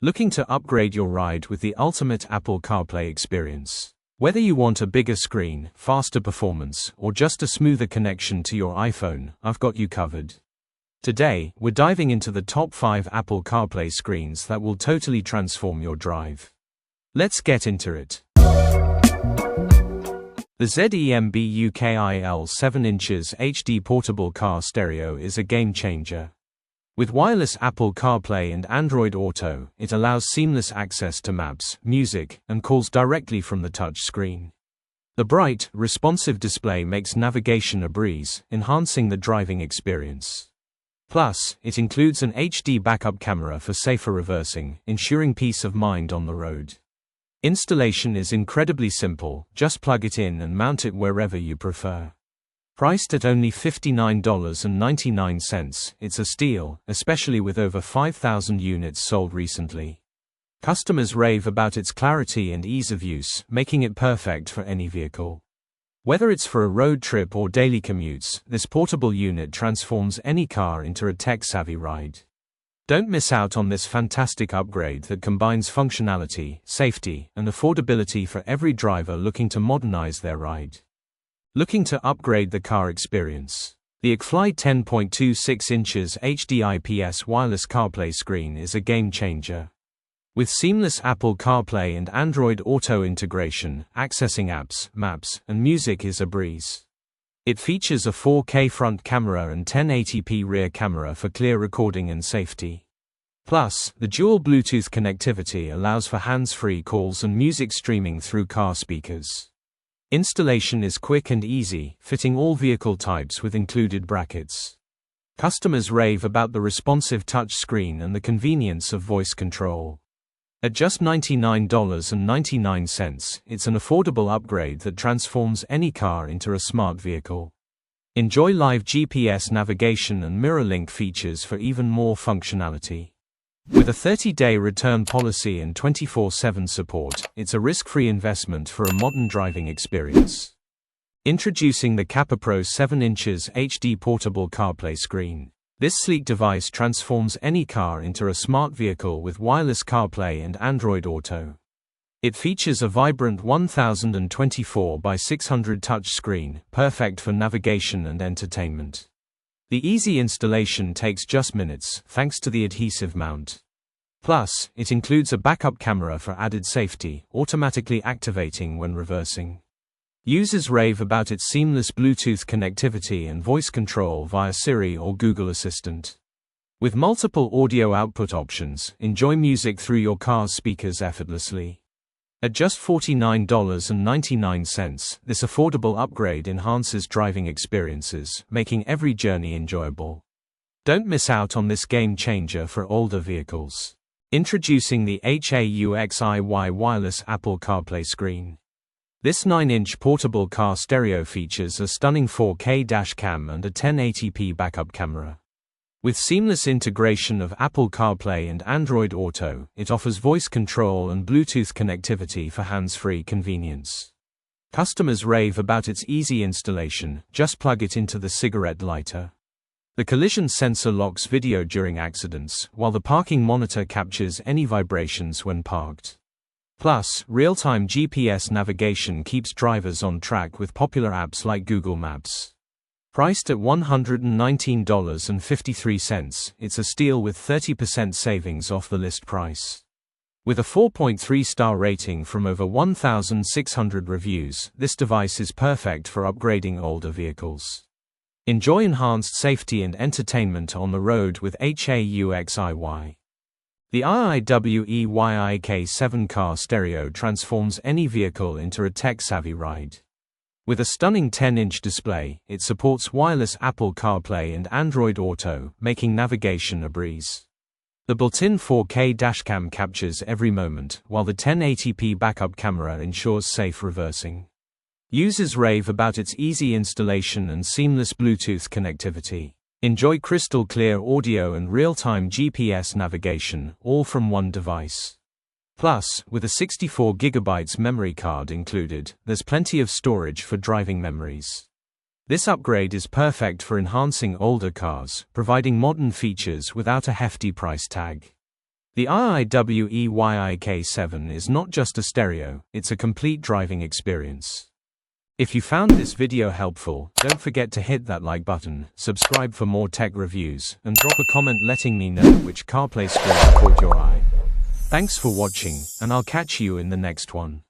Looking to upgrade your ride with the ultimate Apple CarPlay experience? Whether you want a bigger screen, faster performance, or just a smoother connection to your iPhone, I've got you covered. Today, we're diving into the top 5 Apple CarPlay screens that will totally transform your drive. Let's get into it. The ZEMBUKIL 7" HD portable car stereo is a game changer. With wireless Apple CarPlay and Android Auto, it allows seamless access to maps, music, and calls directly from the touch screen. The bright, responsive display makes navigation a breeze, enhancing the driving experience. Plus, it includes an HD backup camera for safer reversing, ensuring peace of mind on the road. Installation is incredibly simple, just plug it in and mount it wherever you prefer. Priced at only $59.99, it's a steal, especially with over 5,000 units sold recently. Customers rave about its clarity and ease of use, making it perfect for any vehicle. Whether it's for a road trip or daily commutes, this portable unit transforms any car into a tech-savvy ride. Don't miss out on this fantastic upgrade that combines functionality, safety, and affordability for every driver looking to modernize their ride. Looking to upgrade the car experience? The Accfly 10.26" HD IPS wireless CarPlay screen is a game changer. With seamless Apple CarPlay and Android Auto integration, accessing apps, maps, and music is a breeze. It features a 4K front camera and 1080p rear camera for clear recording and safety. Plus, the dual Bluetooth connectivity allows for hands-free calls and music streaming through car speakers. Installation is quick and easy, fitting all vehicle types with included brackets. Customers rave about the responsive touch screen and the convenience of voice control. At just $99.99, it's an affordable upgrade that transforms any car into a smart vehicle. Enjoy live GPS navigation and mirror link features for even more functionality. With a 30-day return policy and 24/7 support, it's a risk-free investment for a modern driving experience. Introducing the Capapro 7" HD portable CarPlay screen. This sleek device transforms any car into a smart vehicle with wireless CarPlay and Android Auto. It features a vibrant 1024 by 600 touchscreen, perfect for navigation and entertainment. The easy installation takes just minutes, thanks to the adhesive mount. Plus, it includes a backup camera for added safety, automatically activating when reversing. Users rave about its seamless Bluetooth connectivity and voice control via Siri or Google Assistant. With multiple audio output options, enjoy music through your car's speakers effortlessly. At just $49.99, this affordable upgrade enhances driving experiences, making every journey enjoyable. Don't miss out on this game changer for older vehicles. Introducing the HAUXY wireless Apple CarPlay screen. This 9" portable car stereo features a stunning 4K dashcam and a 1080p backup camera. With seamless integration of Apple CarPlay and Android Auto, it offers voice control and Bluetooth connectivity for hands-free convenience. Customers rave about its easy installation, just plug it into the cigarette lighter. The collision sensor locks video during accidents, while the parking monitor captures any vibrations when parked. Plus, real-time GPS navigation keeps drivers on track with popular apps like Google Maps. Priced at $119.53, it's a steal with 30% savings off the list price. With a 4.3-star rating from over 1,600 reviews, this device is perfect for upgrading older vehicles. Enjoy enhanced safety and entertainment on the road with HAUXY. The IIWEY K7 car stereo transforms any vehicle into a tech-savvy ride. With a stunning 10" display, it supports wireless Apple CarPlay and Android Auto, making navigation a breeze. The built-in 4K dashcam captures every moment, while the 1080p backup camera ensures safe reversing. Users rave about its easy installation and seamless Bluetooth connectivity. Enjoy crystal clear audio and real-time GPS navigation, all from one device. Plus, with a 64GB memory card included, there's plenty of storage for driving memories. This upgrade is perfect for enhancing older cars, providing modern features without a hefty price tag. The IIWEY K7 is not just a stereo, it's a complete driving experience. If you found this video helpful, don't forget to hit that like button, subscribe for more tech reviews, and drop a comment letting me know which CarPlay screen caught your eye. Thanks for watching, and I'll catch you in the next one.